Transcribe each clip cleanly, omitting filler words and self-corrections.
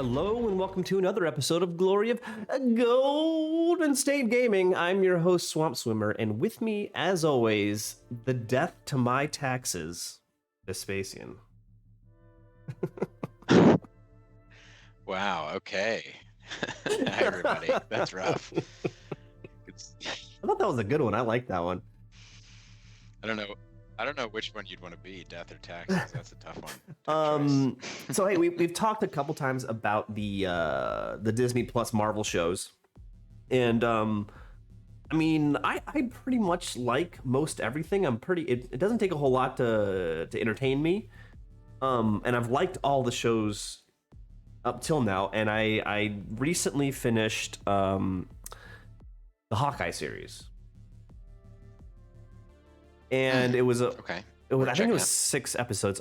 Hello and welcome to another episode of Glory of Golden State Gaming. I'm your host, Swamp Swimmer, and with me, as always, the death to my taxes, Vespacian. Wow, okay. Hi, everybody. That's rough. I thought that was a good one. I like that one. I don't know which one you'd want to be, death or taxes. That's a tough one. Tough choice. So hey, we've talked a couple times about the Disney Plus Marvel shows, and I mean, I pretty much like most everything. It doesn't take a whole lot to entertain me, and I've liked all the shows up till now, and I recently finished the Hawkeye series. And it was okay. I think it was 6 episodes.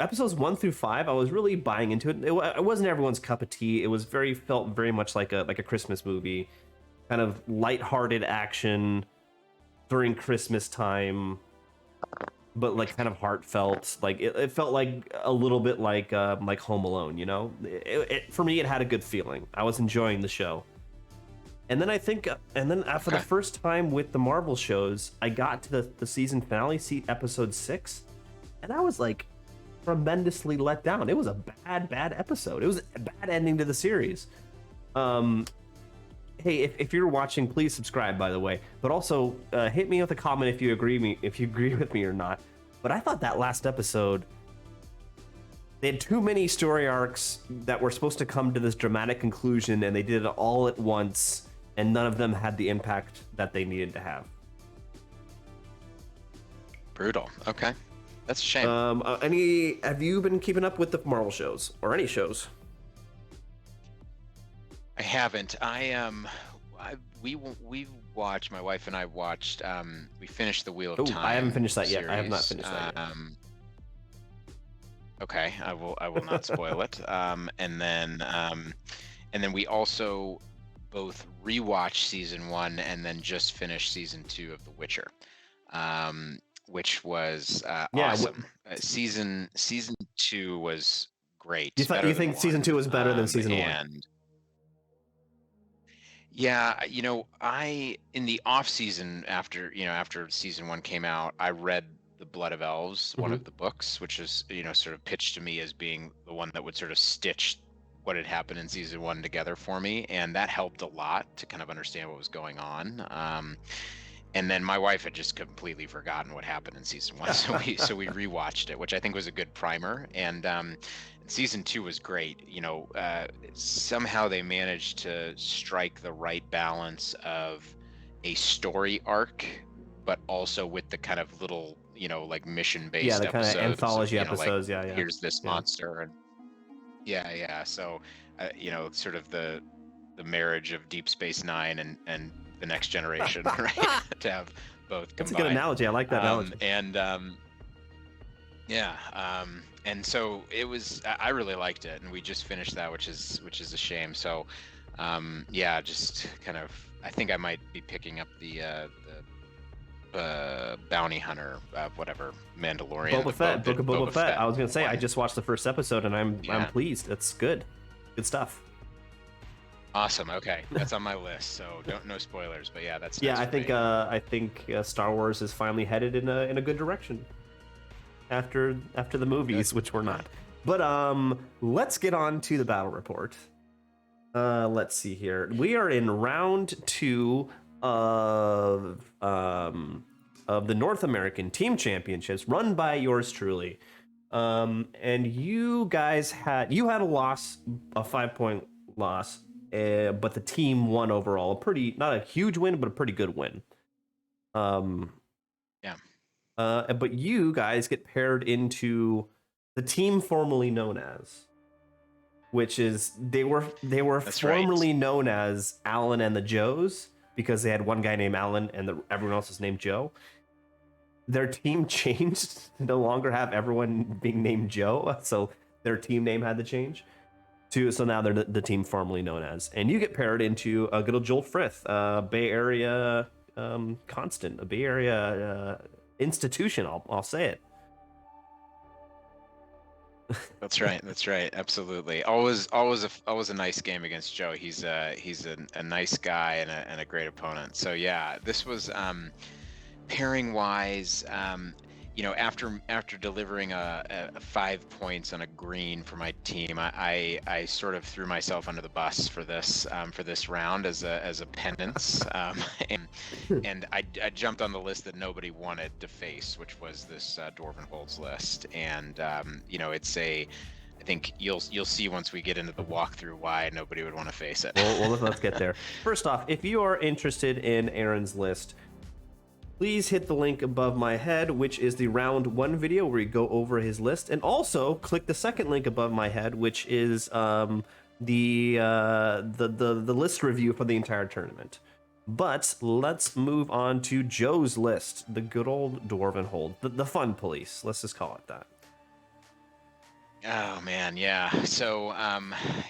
Episodes 1 through 5, I was really buying into it. It wasn't everyone's cup of tea. It was felt very much like a Christmas movie, kind of lighthearted action during Christmas time, but like kind of heartfelt. Like it felt like a little bit like Home Alone. You know, for me, it had a good feeling. I was enjoying the show. And then after the first time with the Marvel shows, I got to the season finale, episode 6, and I was like tremendously let down. It was a bad episode. It was a bad ending to the series. Hey, if you're watching, please subscribe, by the way. But also hit me with a comment if you agree with me or not. But I thought that last episode, they had too many story arcs that were supposed to come to this dramatic conclusion, and they did it all at once. And none of them had the impact that they needed to have. Brutal. Okay, that's a shame. Have you been keeping up with the Marvel shows or any shows? I haven't. We watched. My wife and I watched. We finished the Wheel of Time. I haven't finished that series. yet. I have not finished that yet. Okay, I will not spoil it. And then we also both rewatched season 1 and then just finished season 2 of The Witcher, which was awesome. Season 2 was great. You think season 2 was better than season 1? Yeah, I in the off season after season 1 came out, I read The Blood of Elves, one of the books, which is sort of pitched to me as being the one that would sort of stitch what had happened in season 1 together for me, and that helped a lot to kind of understand what was going on. And then my wife had just completely forgotten what happened in season 1, so we rewatched it, which I think was a good primer. And season 2 was great. Somehow they managed to strike the right balance of a story arc, but also with the kind of little like mission-based the kind episodes, of anthology episodes. Like, here's this monster, and so sort of the marriage of Deep Space Nine and the Next Generation, right? To have both combined. That's a good analogy. I like that analogy. And so it was. I really liked it, and we just finished that, which is a shame. So just kind of. I think I might be picking up the bounty hunter, whatever, Mandalorian. Book of Boba Fett. I was gonna say I just watched the first episode and I'm pleased. It's good stuff. Awesome. Okay, that's on my list. So no spoilers, but that's I think Star Wars is finally headed in a good direction after the movies, which were not. But let's get on to the battle report. Let's see here. We are in round 2 of the North American Team Championships, run by yours truly. And you guys had a loss, a 5-point loss, but the team won overall. Not a huge win, but a pretty good win. But you guys get paired into the team formerly known as, which is they were That's formerly known as Alan and the Joes, because they had one guy named Alan and everyone else is named Joe. Their team changed to no longer have everyone being named Joe, so their team name had to change. So now they're the team formerly known as. And you get paired into a good old Joel Frith, Bay Area constant, a Bay Area institution, I'll say it. That's right. That's right. Absolutely. Always a nice game against Joe. He's a nice guy and a great opponent. So yeah, this was pairing wise. After delivering a 5 points on a green for my team, I sort of threw myself under the bus for this round as a penance, and I jumped on the list that nobody wanted to face, which was this Dwarven Holds list, and I think you'll see once we get into the walkthrough why nobody would want to face it. Well, let's get there. First off, if you are interested in Aaron's list, please hit the link above my head, which is the round 1 video where we go over his list, and also click the second link above my head, which is the list review for the entire tournament. But let's move on to Joe's list, the good old Dwarven Hold, the fun police. Let's just call it that. Oh man, yeah. So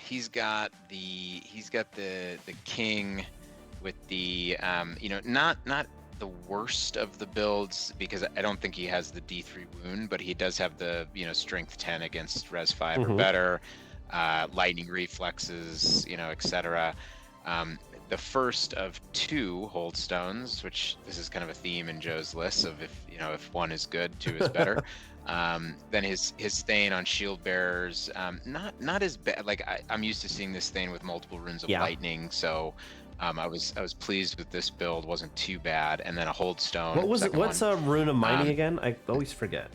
he's got the king with the not the worst of the builds, because I don't think he has the D3 wound, but he does have the strength 10 against res 5 or better, lightning reflexes, etc. The first of 2 hold stones, which this is kind of a theme in Joe's list of if 1 is good, 2 is better. Then his Thane on shield bearers, not as bad. Like I'm used to seeing this Thane with multiple runes of lightning, so I was pleased with this build. Wasn't too bad. And then a hold stone. What was it? What's a rune of mining again? I always forget.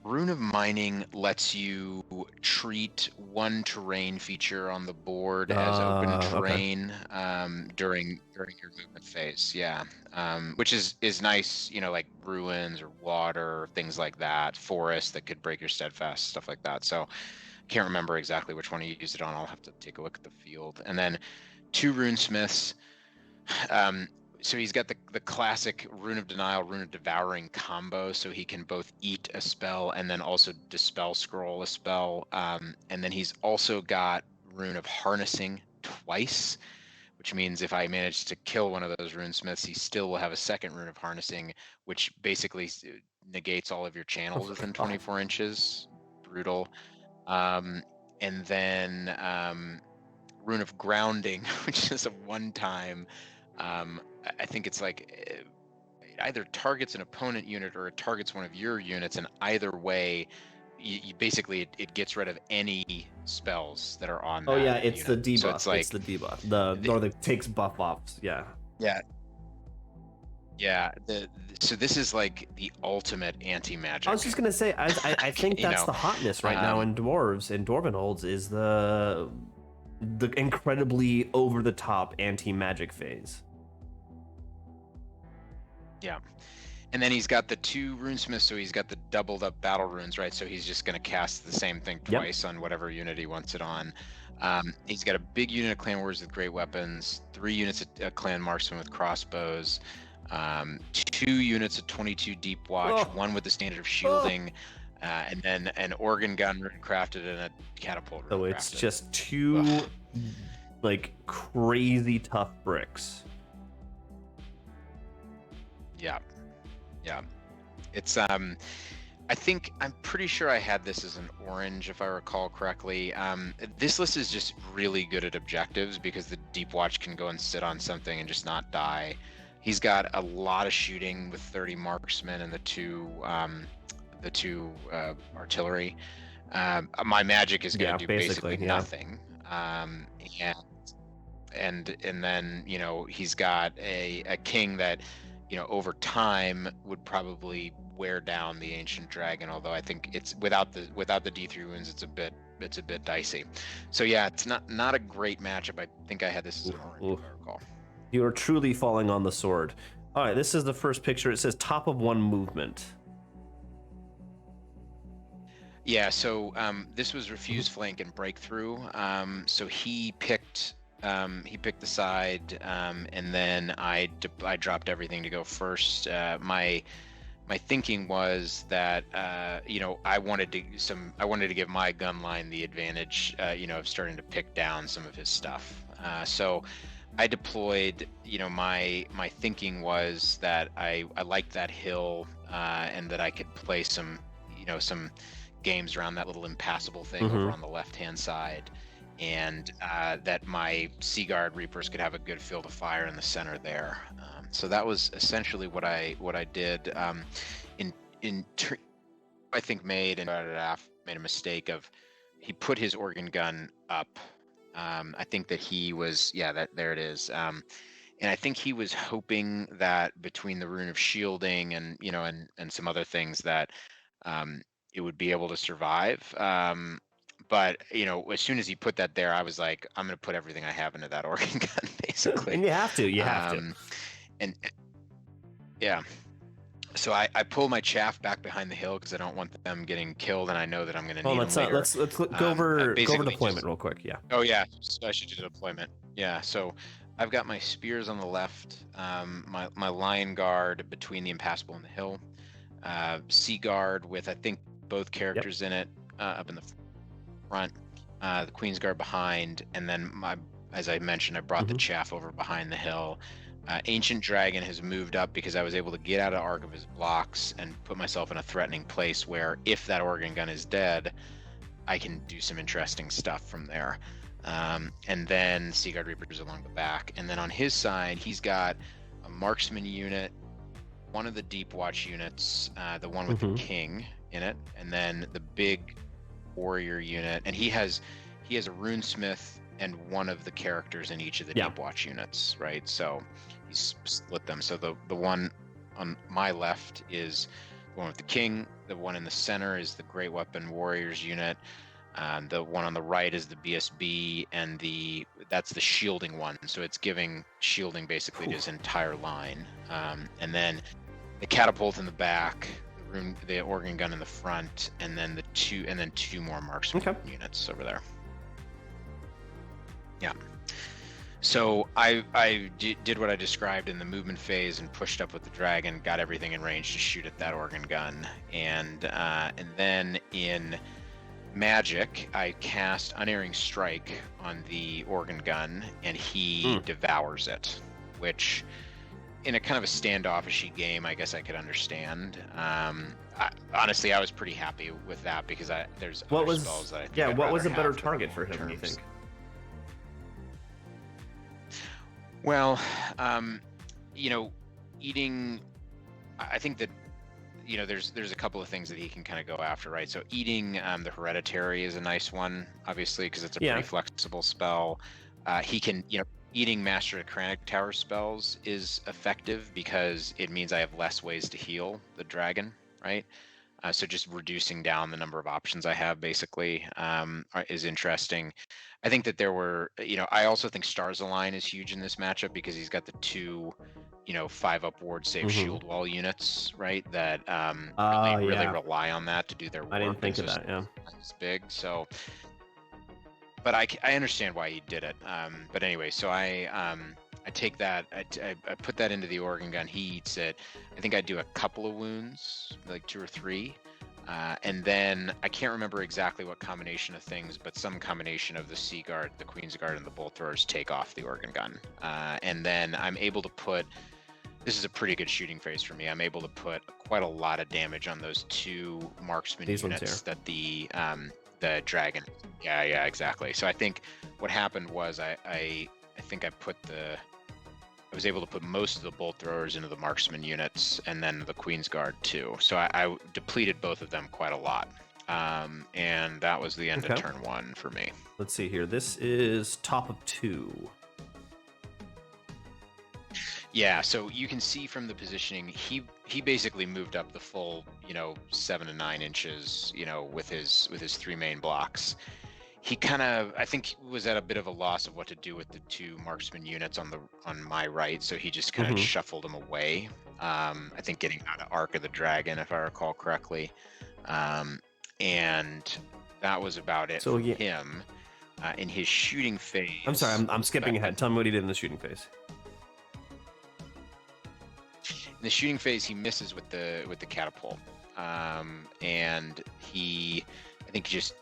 Rune of Mining lets you treat 1 terrain feature on the board as open terrain during your movement phase. Yeah, which is nice. Like ruins or water, things like that. Forest that could break your steadfast, stuff like that. So can't remember exactly which one he used it on. I'll have to take a look at the field. And then 2 runesmiths. So he's got the classic Rune of Denial, Rune of Devouring combo, so he can both eat a spell and then also Dispel Scroll a spell. And then he's also got Rune of Harnessing twice, which means if I manage to kill one of those runesmiths, he still will have a second Rune of Harnessing, which basically negates all of your channels within 24 inches. Brutal. And then Rune of Grounding, which is a one-time. I think it's like either targets an opponent unit or it targets one of your units, and either way, you basically it gets rid of any spells that are on. Oh yeah, it's unit. the debuff. So it's like the debuff. Or the takes buff offs. Yeah. Yeah. Yeah. So this is like the ultimate anti-magic. I was just gonna say, I think that's the hotness right now in dwarves and Dwarven Holds is the incredibly over the top anti-magic phase. Yeah. And then he's got the 2 runesmiths, so he's got the doubled up battle runes, right? So he's just going to cast the same thing twice on whatever unit he wants it on. He's got a big unit of clan warriors with great weapons, 3 units of clan marksmen with crossbows, 2 units of 22 deep watch, 1 with the standard of shielding, and then an organ gun rune crafted and a catapult rune. So it's just 2 like crazy tough bricks. Yeah. It's I'm pretty sure I had this as an orange if I recall correctly. This list is just really good at objectives because the deep watch can go and sit on something and just not die. He's got a lot of shooting with 30 marksmen and the two artillery. My magic is going to do basically nothing. And then he's got a king that over time would probably wear down the ancient dragon, although I think it's without the D3 wounds it's a bit dicey. So yeah, it's not a great matchup. I think I had this as an orange if I recall. You are truly falling on the sword. All right, this is the first picture. It says top of 1 movement. Yeah, so this was refuse, flank, and breakthrough. So he picked the side, and then I dropped everything to go first. My thinking was that I wanted to give my gun line the advantage, of starting to pick down some of his stuff. So I deployed. My thinking was that I liked that hill, and that I could play some some games around that little impassable thing over on the left-hand side, and that my Sea Guard Reapers could have a good field of fire in the center there. So that was essentially what I did. I think made a mistake of, he put his organ gun up. I think that he was, there it is. And I think he was hoping that between the Rune of Shielding and and some other things that it would be able to survive. But as soon as he put that there, I was like, I'm going to put everything I have into that organ gun, basically. And you have to. And yeah. So I pull my chaff back behind the hill because I don't want them getting killed, and I know that I'm going to need them later. Let's go over deployment real quick. Yeah. Oh yeah, I should do deployment. Yeah. So I've got my spears on the left, my Lion Guard between the Impassable and the hill, Sea Guard with I think both characters in it up in the front, the Queen's Guard behind, and then as I mentioned, I brought the chaff over behind the hill. Ancient Dragon has moved up because I was able to get out of arc of his blocks and put myself in a threatening place where if that organ gun is dead, I can do some interesting stuff from there. And then Sea Guard Reapers along the back. And then on his side, he's got a marksman unit, one of the Deep Watch units, the one with the king in it, and then the big warrior unit. And he has a runesmith and one of the characters in each of the Deep Watch units, right? So he's split them. So the one on my left is the one with the king. The one in the center is the Great Weapon Warriors unit. The one on the right is the BSB, and that's the shielding one. So it's giving shielding basically to his entire line. And then the catapult in the back, the organ gun in the front, and then two more marksman units over there. Yeah. So I did what I described in the movement phase and pushed up with the dragon, got everything in range to shoot at that organ gun, and then in Magic I cast Unerring Strike on the organ gun, and he devours it, which in a kind of a standoffishy game, I guess I could understand. Honestly, I was pretty happy with that because there's other spells that I think what was a better target for him, do you think? Well, eating, I think that, there's a couple of things that he can kind of go after, right? So eating the Hereditary is a nice one, obviously, because it's a pretty flexible spell. He can, eating Master of Kranic Tower spells is effective because it means I have less ways to heal the dragon, right? So just reducing down the number of options I have basically is interesting. I think that there were, I also think Stars Align is huge in this matchup because he's got the two, 5-up ward save shield wall units, right? That really rely on that to do their work. I didn't think of that, It's big, so. But I understand why he did it. But anyway, so I take that, I put that into the organ gun. He eats it. I think I do a couple of wounds, like 2 or 3. And then I can't remember exactly what combination of things, but some combination of the Sea Guard, the Queen's Guard, and the Bolt Throwers take off the organ gun. And then I'm able to put, this is a pretty good shooting phase for me. I'm able to put quite a lot of damage on those 2 marksman units that the dragon. Yeah, exactly. So I think what happened was I think I was able to put most of the Bolt Throwers into the marksman units, and then the Queen's Guard too. So I depleted both of them quite a lot. And that was the end of turn 1 for me. Let's see here. This is top of 2. Yeah, so you can see from the positioning, he basically moved up the full, 7 to 9 inches, with his 3 main blocks. He kind of, I think, was at a bit of a loss of what to do with the 2 marksman units on my right, so he just kind of shuffled them away. I think getting out of Arc of the Dragon, if I recall correctly, and that was about it for him. In his shooting phase. I'm sorry, I'm skipping ahead. Tell me what he did in the shooting phase. In the shooting phase, he misses with the catapult, and I think he just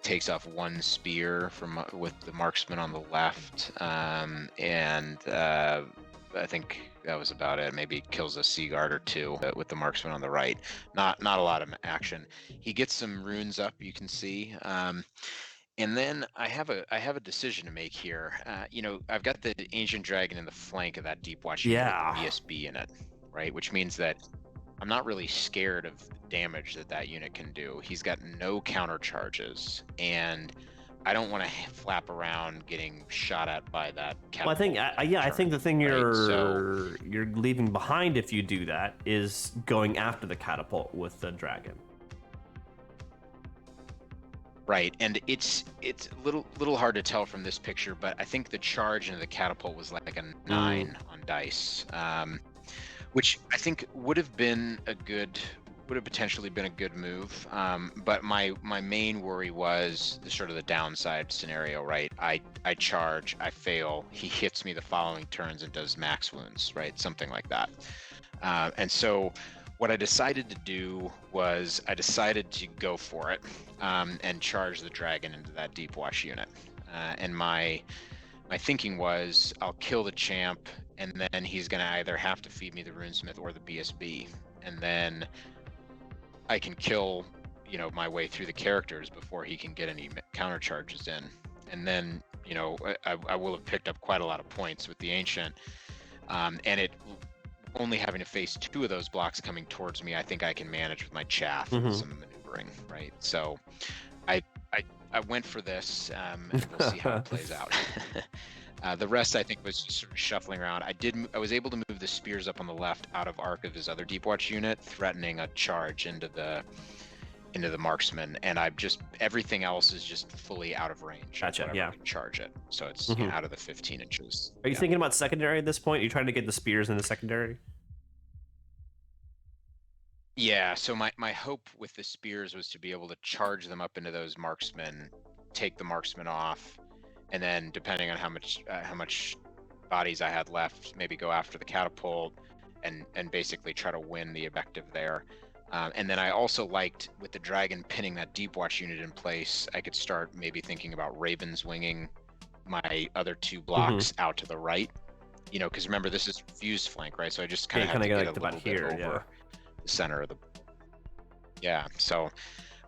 takes off 1 spear with the marksman on the left, and I think that was about it. Maybe kills a sea guard or two with the marksman on the right. Not a lot of action. He gets some runes up, you can see. And then I have a decision to make here. I've got the ancient dragon in the flank of that deep watch unit with the BSB in it, right? Which means that I'm not really scared of the damage that unit can do. He's got no counter charges, and I don't want to flap around getting shot at by that catapult. Well, I think the thing you're leaving behind if you do that is going after the catapult with the dragon. Right, and it's a little hard to tell from this picture, but I think the charge into the catapult was like a 9 on dice, which I think would have potentially been a good move. But my main worry was the downside scenario, right? I charge, I fail, he hits me the following turns and does max wounds, right? Something like that. And so what I decided to do was I decided to go for it and charge the dragon into that deep wash unit. And my thinking was I'll kill the champ, and then he's going to either have to feed me the runesmith or the BSB, and then I can kill my way through the characters before he can get any counter charges in. And then I will have picked up quite a lot of points with the ancient, and it only having to face 2 of those blocks coming towards me, I think I can manage with my chaff and some maneuvering, right? So I went for this, and we'll see how it plays out. The rest, I think, was just sort of shuffling around. I was able to move the spears up on the left out of arc of his other deep watch unit, threatening a charge into the marksman, and everything else is just fully out of range. Gotcha. Yeah. Charge it, so it's out of the 15 inches. Are you thinking about secondary at this point? Are you trying to get the spears in the secondary? Yeah. So my hope with the spears was to be able to charge them up into those marksmen, take the marksman off, and then depending on how much bodies I had left, maybe go after the catapult and basically try to win the objective there. And then I also liked, with the dragon pinning that deep watch unit in place, I could start maybe thinking about ravens winging my other 2 blocks out to the right. Because remember, this is fused flank, right? So I just kind of have to get a little bit over the center of the. Yeah. So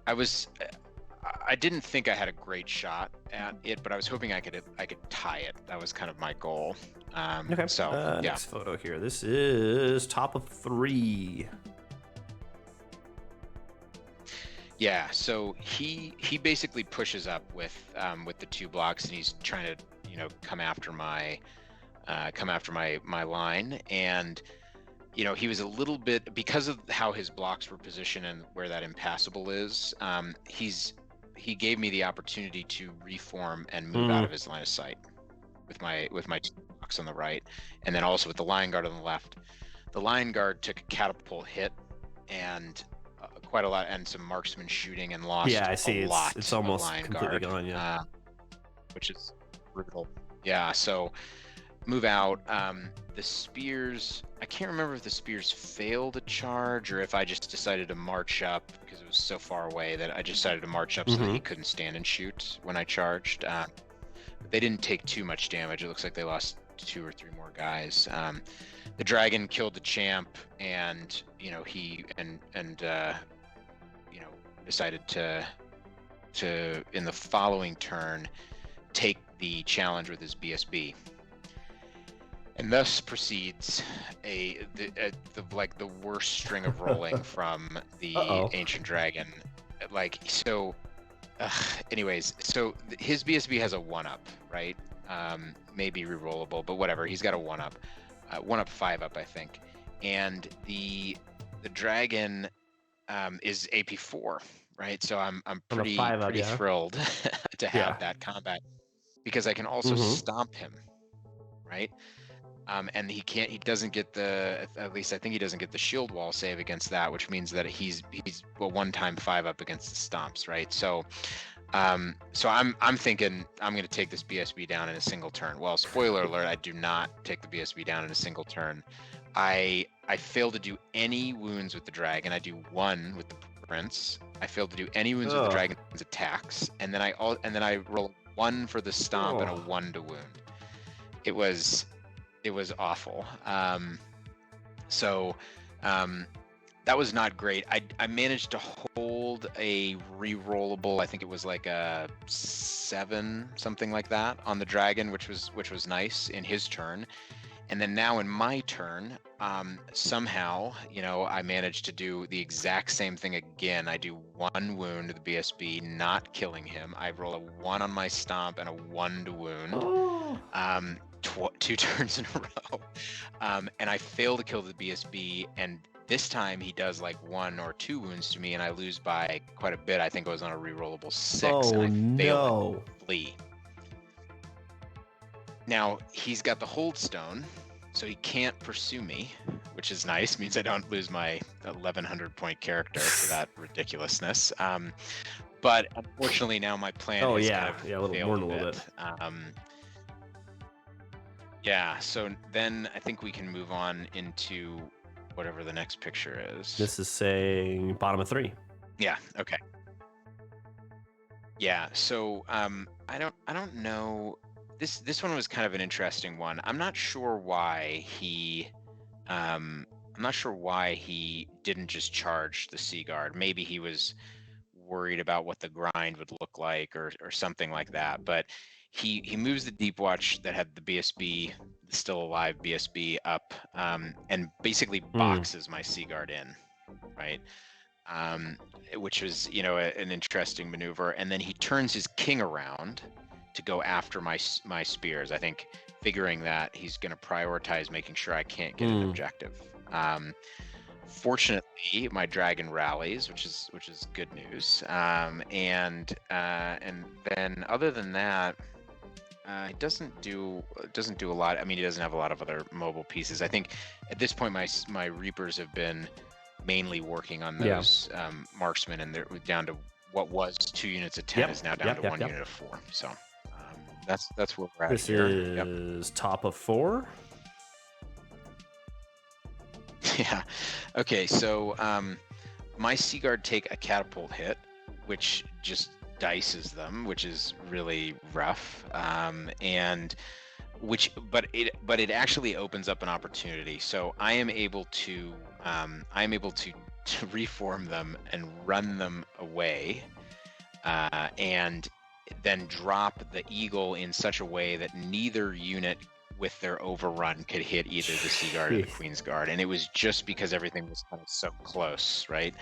I didn't think I had a great shot at it, but I was hoping I could tie it. That was kind of my goal. Okay. So yeah. Next photo here. This is top of 3. Yeah, so he basically pushes up with the 2 blocks, and he's trying to come after my line, and he was a little bit, because of how his blocks were positioned and where that impassable is. He gave me the opportunity to reform and move out of his line of sight with my 2 blocks on the right, and then also with the lion guard on the left. The lion guard took a catapult hit and quite a lot, and some marksman shooting, and lost a lot. It's almost lion completely guard, gone, which is brutal. Yeah, so move out. The spears, I can't remember if the spears failed a charge or if I just decided to march up because it was so far away that I decided to march up so that he couldn't stand and shoot when I charged. They didn't take too much damage. It looks like they lost 2 or 3 more guys. The dragon killed the champ, and he decided to in the following turn take the challenge with his BSB, and thus proceeds the worst string of rolling from the ancient dragon. Anyways, so his BSB has a 1-up, right? Maybe rerollable, but whatever. He's got a 1-up, 1-up, 5-up, I think, and the dragon is AP4, right? So I'm pretty thrilled to have that combat, because I can also stomp him, right? And he doesn't get at least I think he doesn't get the shield wall save against that, which means that he's a 1-time 5-up against the stomps, right? So I'm thinking I'm going to take this BSB down in a single turn. Well, spoiler alert, I do not take the BSB down in a single turn. I fail to do any wounds with the dragon. I do 1 with the prince. I fail to do any wounds with the dragon's attacks, and then I roll 1 for the stomp and a 1 to wound. It was It was awful. So that was not great. I managed to hold a re-rollable, I think it was like a 7, something like that, on the dragon, which was nice in his turn. And then now in my turn, somehow, I managed to do the exact same thing again. I do 1 wound to the BSB, not killing him. I roll a 1 on my stomp and a 1 to wound. Oh. 2 turns in a row. And I fail to kill the BSB, and this time he does like 1 or 2 wounds to me, and I lose by quite a bit. I think I was on a rerollable 6, and I fail to flee. Now, he's got the hold stone, so he can't pursue me, which is nice. It means I don't lose my 1,100 point character for that ridiculousness. But unfortunately, now my plan has kind of failed a little bit. Yeah, so then I think we can move on into whatever the next picture is. This is saying bottom of 3. Yeah, okay. Yeah, so I don't know. This one was kind of an interesting one. I'm not sure why he didn't just charge the Sea Guard. Maybe he was worried about what the grind would look like or something like that. But he moves the Deep Watch that had the BSB, the still alive BSB, up and basically boxes my Sea Guard in, right? Which was, an interesting maneuver. And then he turns his king around to go after my spears, I think, figuring that he's going to prioritize making sure I can't get an objective. Fortunately, my dragon rallies, which is good news. And then other than that, it doesn't do a lot. I mean, he doesn't have a lot of other mobile pieces. I think at this point my Reapers have been mainly working on those marksmen, and they're down to what was 2 units of 10 is now down to 1 unit of 4. So that's where we're at. This is top of 4. Yeah. Okay. So my Sea Guard take a catapult hit, which just dices them, which is really rough. But it actually opens up an opportunity. So I am able to reform them and run them away, and then drop the eagle in such a way that neither unit with their overrun could hit either the Sea Guard or the Queen's Guard. And it was just because everything was kind of so close, right?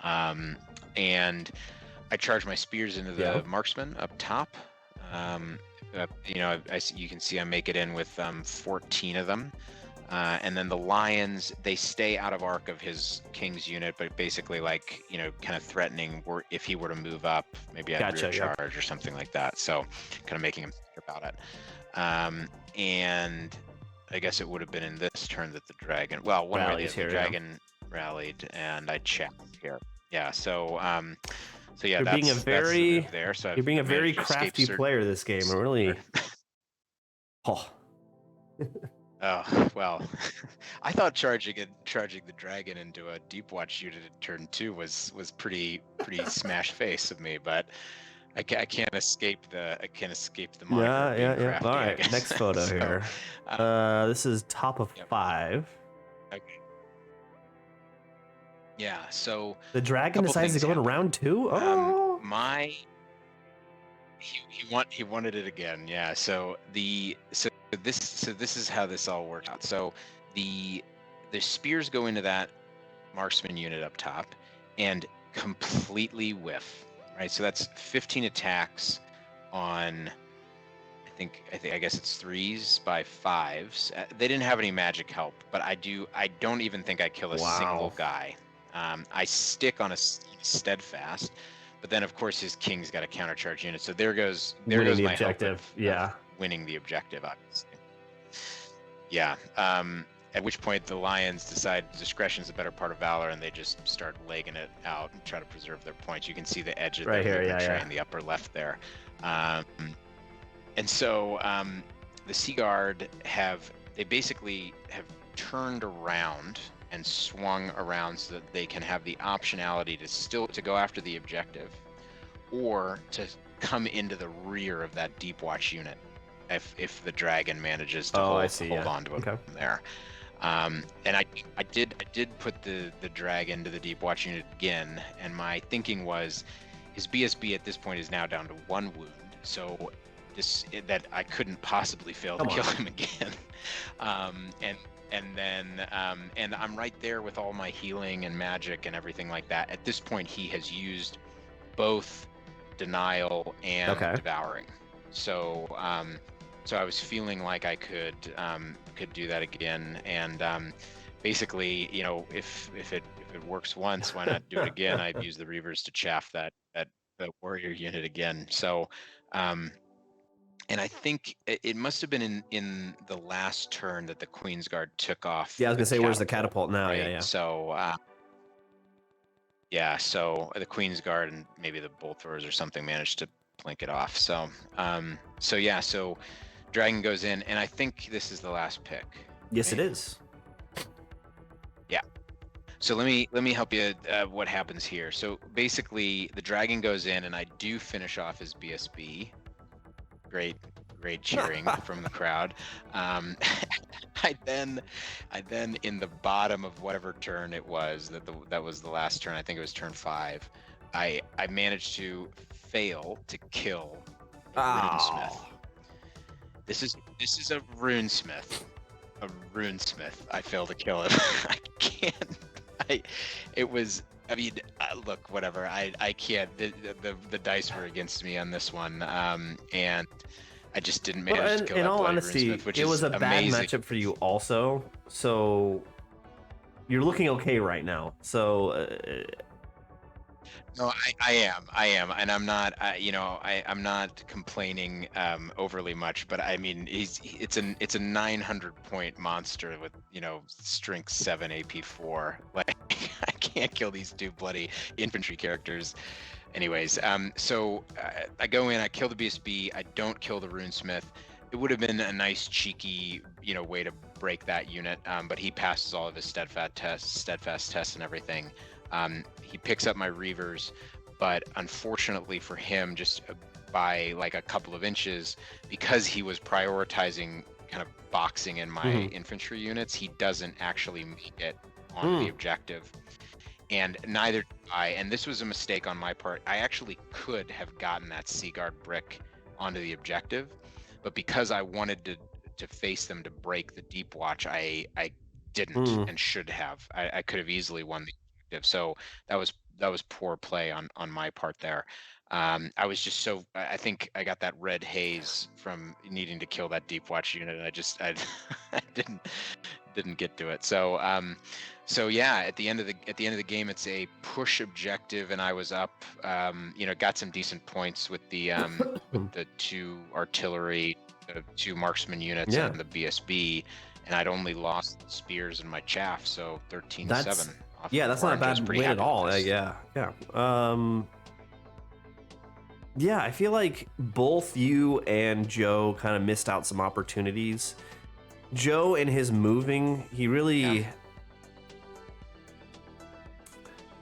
And I charge my spears into the marksman up top. You can see I make it in with 14 of them. And then the lions, they stay out of arc of his king's unit, but basically kind of threatening if he were to move up, maybe at rear charge or something like that. So kind of making him think about it. And I guess it would have been in this turn that the dragon, the dragon rallied, and I checked here. Yeah. So you're being a very crafty player this game. Really. Oh. Oh, well, I thought charging the dragon into a Deep Watch unit in turn 2 was pretty smash face of me, but I can't escape the moniker. Yeah. All right, next photo here. This is top of 5. Okay. Yeah. So the dragon decides to go in round 2. Oh. He wanted it again. Yeah. So this is how this all worked out. So the spears go into that marksman unit up top and completely whiff. Right, so that's 15 attacks on, I guess it's 3s by 5s. They didn't have any magic help, but I don't even think I kill a single guy. I stick on a steadfast, but then of course his king's got a countercharge unit. So there goes my objective. Of winning the objective, obviously. Yeah. At which point the lions decide discretion is a better part of valor, and they just start legging it out and try to preserve their points. You can see the edge of the tray in the upper left there. And so the Sea Guard they basically have turned around and swung around so that they can have the optionality to go after the objective, or to come into the rear of that Deep Watch unit. if the dragon manages to I hold see, hold yeah. on to him Okay. there. And I did put the dragon to the deep watch unit again, and my thinking was his BSB at this point is now down to 1 wound, so that I couldn't possibly fail to Come kill on. him again. And then and I'm right there with all my healing and magic and everything like that. At this point, he has used both denial and Okay. devouring. So so I was feeling like I could do that again, and basically, you know, if it works once, why not do it again? I'd use the Reavers to chaff that warrior unit again. So and I think it must have been in the last turn that the Queensguard took off. Yeah, I was the gonna say, where's the catapult, catapult now? right? Yeah. So yeah, so the Queensguard and maybe the bolt throwers or something managed to plink it off. So so yeah, so dragon goes in, and I think this is the last pick. Yes, right? it is. Yeah. So let me help you. What happens here? So basically, the dragon goes in, and I do finish off his BSB. Great cheering from the crowd. I then in the bottom of whatever turn it was that was the last turn. I think it was turn 5. I managed to fail to kill a runesmith. Oh. This is a runesmith. A runesmith. I failed to kill him. I can't. It was. I mean, look, whatever. I can't. The dice were against me on this one, and I just didn't manage to kill In that all bloody honesty, runesmith, which it is was a amazing. bad matchup for you also. So you're looking okay right now. So No, I am, and I'm not. I'm not complaining overly much, but I mean, it's a 900 point monster with strength 7, AP 4. Like I can't kill these 2 bloody infantry characters. Anyways, so I go in, I kill the BSB, I don't kill the runesmith. It would have been a nice cheeky way to break that unit, but he passes all of his steadfast tests and everything. He picks up my Reavers, but unfortunately for him, just by like a couple of inches, because he was prioritizing kind of boxing in my infantry units, he doesn't actually make it on the objective. And neither did I, and this was a mistake on my part. I actually could have gotten that Seaguard brick onto the objective, but because I wanted to face them to break the deep watch, I didn't and should have. I could have easily won the objective. So that was poor play on my part there. I was just so. I think I got that red haze from needing to kill that deep watch unit, and I didn't get to it. So so yeah, at the end of the game, it's a push objective, and I was up. Got some decent points with the 2 artillery, the 2 marksman units, and the BSB, and I'd only lost the spears and my chaff, so 13-7. That's not a bad win at all. Yeah. Yeah, I feel like both you and Joe kind of missed out some opportunities. Joe in his moving, he really...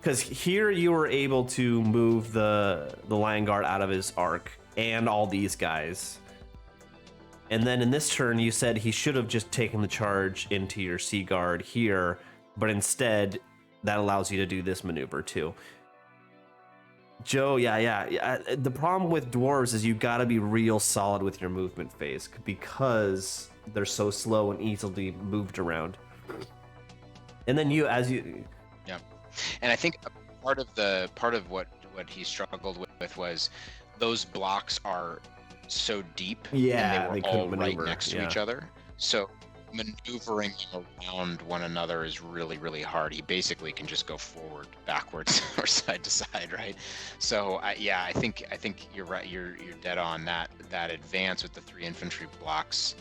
Because here you were able to move the Lion Guard out of his arc and all these guys. And then in this turn, you said he should have just taken the charge into your Sea Guard here, but instead, that allows you to do this maneuver too. Joe, yeah. The problem with dwarves is you got to be real solid with your movement phase because they're so slow and easily moved around. And then yeah, and I think part of what he struggled with was those blocks are so deep, and they were all right next to each other. So maneuvering around one another is really, really hard. He basically can just go forward, backwards, or side to side, right? So I think you're right. You're dead on that. That advance with the 3 infantry blocks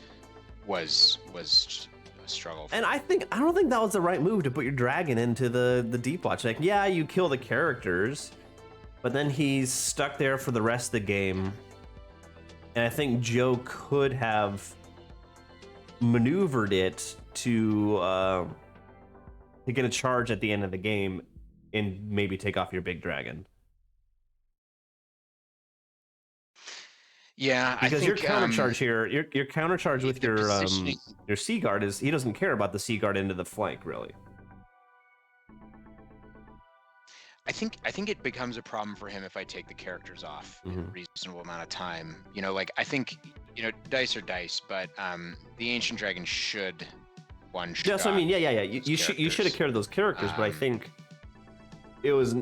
was a struggle. And I don't think that was the right move to put your dragon into the deep watch. Like, yeah, you kill the characters, but then he's stuck there for the rest of the game. And I think Joe could have maneuvered it to get a charge at the end of the game and maybe take off your big dragon. Yeah, I Because your think counter charge here, your counter charge with the positioning. your Sea Guard is he doesn't care about the Sea Guard into the flank really. I think it becomes a problem for him if I take the characters off in a Mhm. reasonable amount of time. Like I think dice are dice, but the ancient dragon should one shot. Yeah, so I mean, yeah. those You should have characters. carried those characters, but I Um, think it was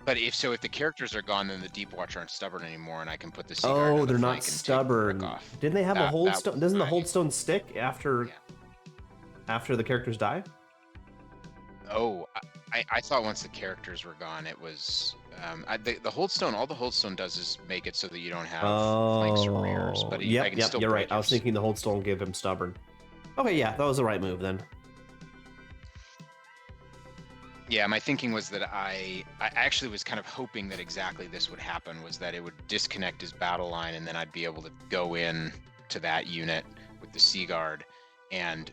But if the characters are gone, then the Deep Watch aren't stubborn anymore, and I can put the Sea Guard in the they're not flank and take the brick stubborn. off. Didn't they have a hold That stone? was Doesn't the my- hold stone stick after Yeah. the characters die? Oh, I thought once the characters were gone, it was the hold stone. All the hold stone does is make it so that you don't have flanks or rears. But I can still you're right. break I was your- thinking the hold stone gave him stubborn. Okay, yeah, that was the right move then. Yeah, my thinking was that I actually was kind of hoping that exactly this would happen, was that it would disconnect his battle line, and then I'd be able to go in to that unit with the Sea Guard, and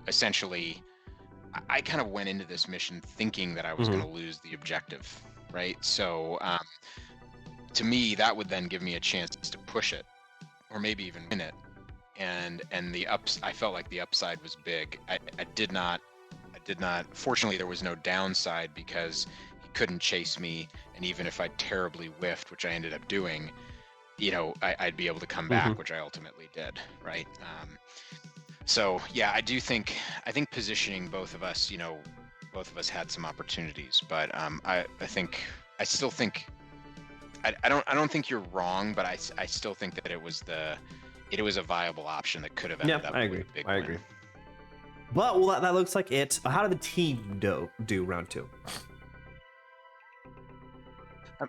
essentially, I kind of went into this mission thinking that I was going to lose the objective, right? So to me, that would then give me a chance to push it, or maybe even win it, and I felt like the upside was big. I did not. Fortunately, there was no downside because he couldn't chase me, and even if I terribly whiffed, which I ended up doing, I'd be able to come back, which I ultimately did, right? So yeah, I positioning both of us had some opportunities, but I still think I don't think you're wrong, but I still think that it was a viable option that could have ended up. I with agree. a big I win. agree. But well, that looks like it. How did the team do round 2?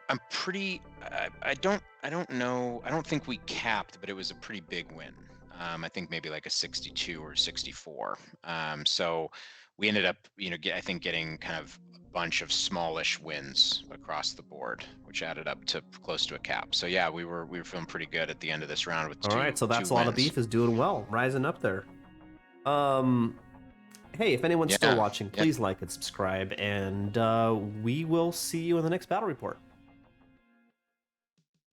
I'm pretty. I don't know. I don't think we capped, but it was a pretty big win. I think maybe like a 62 or 64. So we ended up, I think getting kind of a bunch of smallish wins across the board, which added up to close to a cap. So yeah, we were feeling pretty good at the end of this round with All right, so that's a lot of beef is doing well, rising up there. Hey, if anyone's still watching, please like and subscribe, and we will see you in the next battle report.